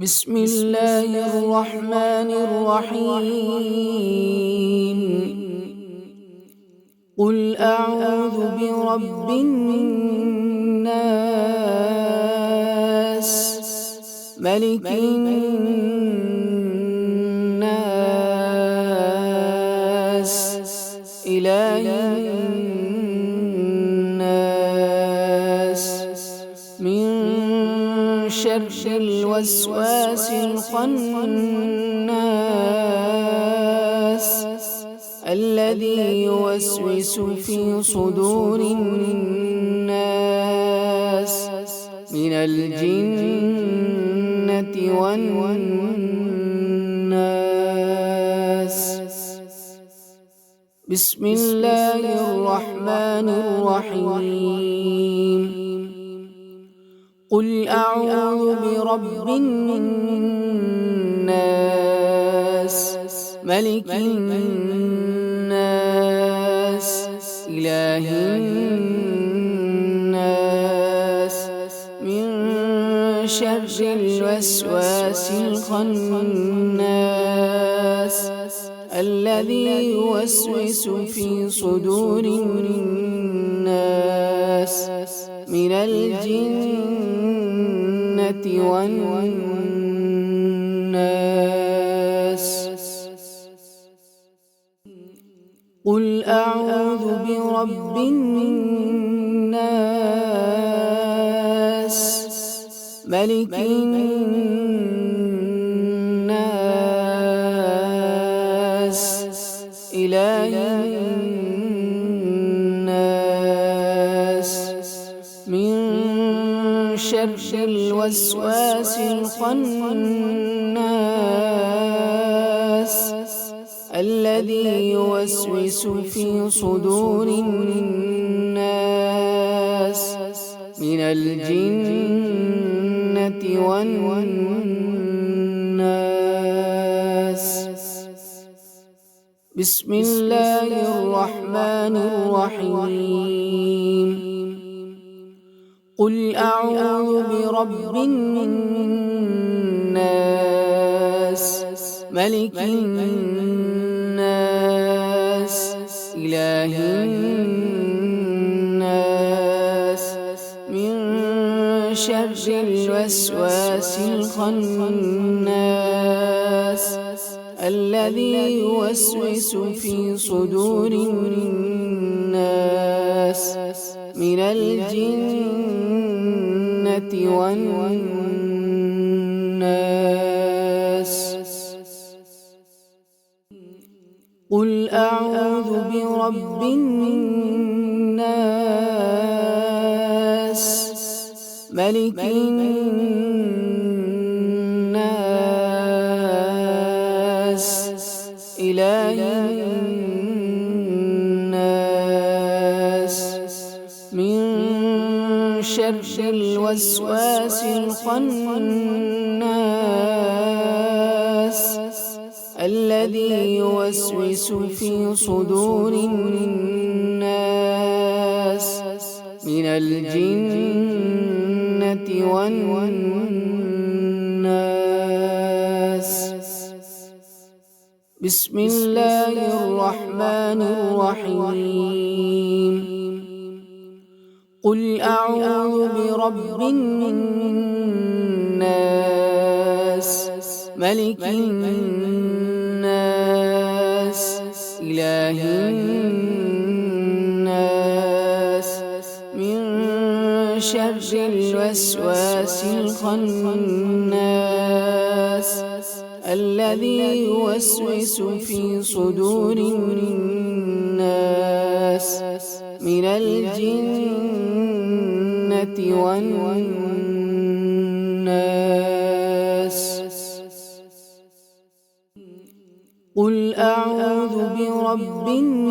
بسم الله الرحمن الرحيم. قل أعوذ برب الناس، ملك الناس، إله الناس، من شر الوسواس الخناس، الذي يوسوس في صدور الناس من الجنة والناس. بسم الله الرحمن الرحيم. قل أعوذ برب الناس، ملك الناس، إله الناس، من شر الوسواس الخناس، الذي يوسوس في صدور الناس من الجنة والناس. قل أعوذ برب الناس، ملك الناس، إله الناس، من شر الوسواس الخناس، الذي يوسوس في صدور الناس من الجنة والناس. بسم الله الرحمن الرحيم. قل أعوذ برب الناس، ملك الناس، إله الناس، من شر الوسواس الخناس، الذي يوسوس في صدور الناس من الجنة والناس. قل أعوذ برب الناس، ملك الناس، إله الناس، من شر الوسواس الخناس، الذي يوسوس في صدور الناس من الجنة والناس. بسم الله الرحمن الرحيم. قل أعوذ برب الناس، ملك الناس، إله الناس، من شر الوسواس الخناس، الذي يوسوس في صدور الناس من الجنة والناس. قل أعوذ برب الناس،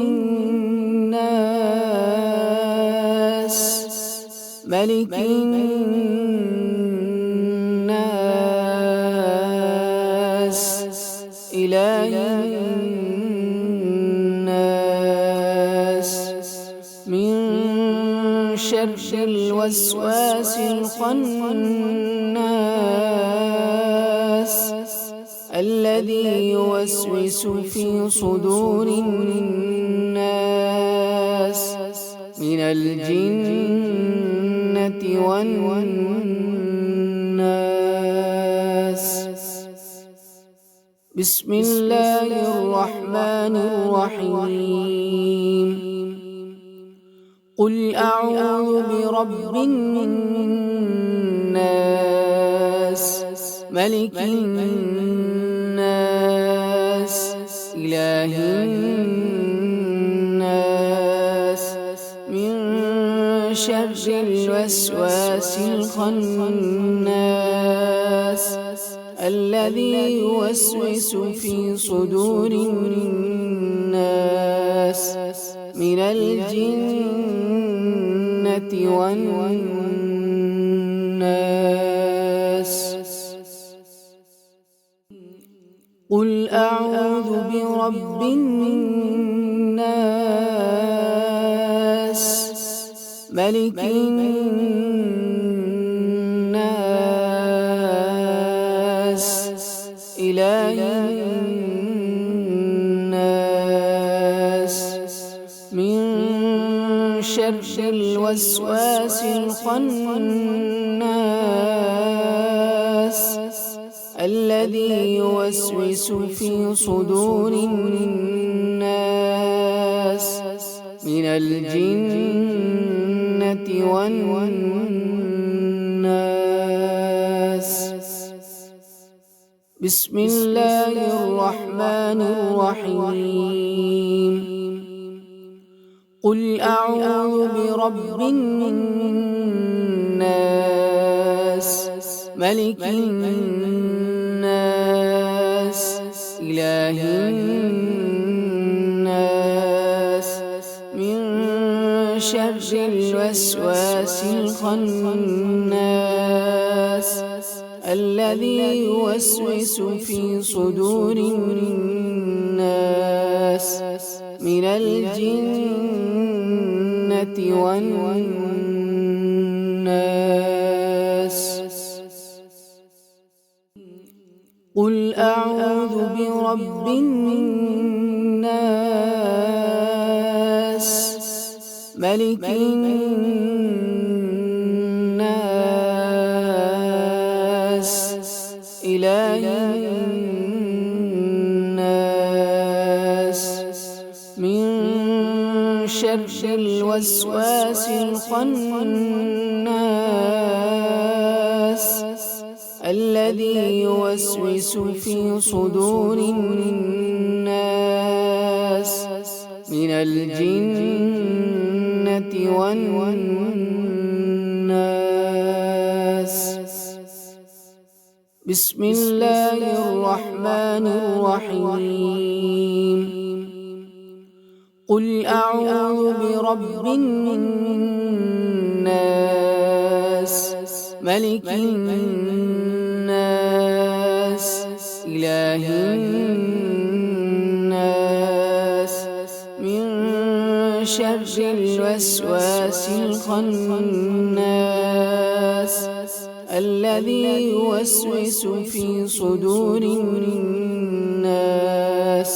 ملك الناس، إله الناس، من شر الوسواس الخناس، الذي يوسوس في صدور الناس من الجنة والناس. بسم الله الرحمن الرحيم. قل أعوذ برب الناس ملك الناس إله الناس من شر الوسواس الخناس الذي يوسوس في صدور الناس من الجنة والناس. قل أعوذ برب الناس ملك الناس إله الناس من شر الوسواس الخناس الذي يوسوس في صدور الناس من الجنة والناس. بسم الله الرحمن الرحيم. قل أعوذ برب الناس ملك الناس إله الناس من شر الوسواس الخناس الذي يوسوس في صدور الناس من الجنة والناس. قل أعوذ برب الناس ملك الناس إله الناس من شر الوسواس الخناس الذي يوسوس في صدور الناس من الجنة والناس. بسم الله الرحمن الرحيم. قل أعوذ برب الناس ملك الناس إله الناس من شر الوسواس الخناس الذي يوسوس في صدور الناس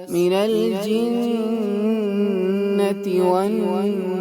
من الجنة والناس.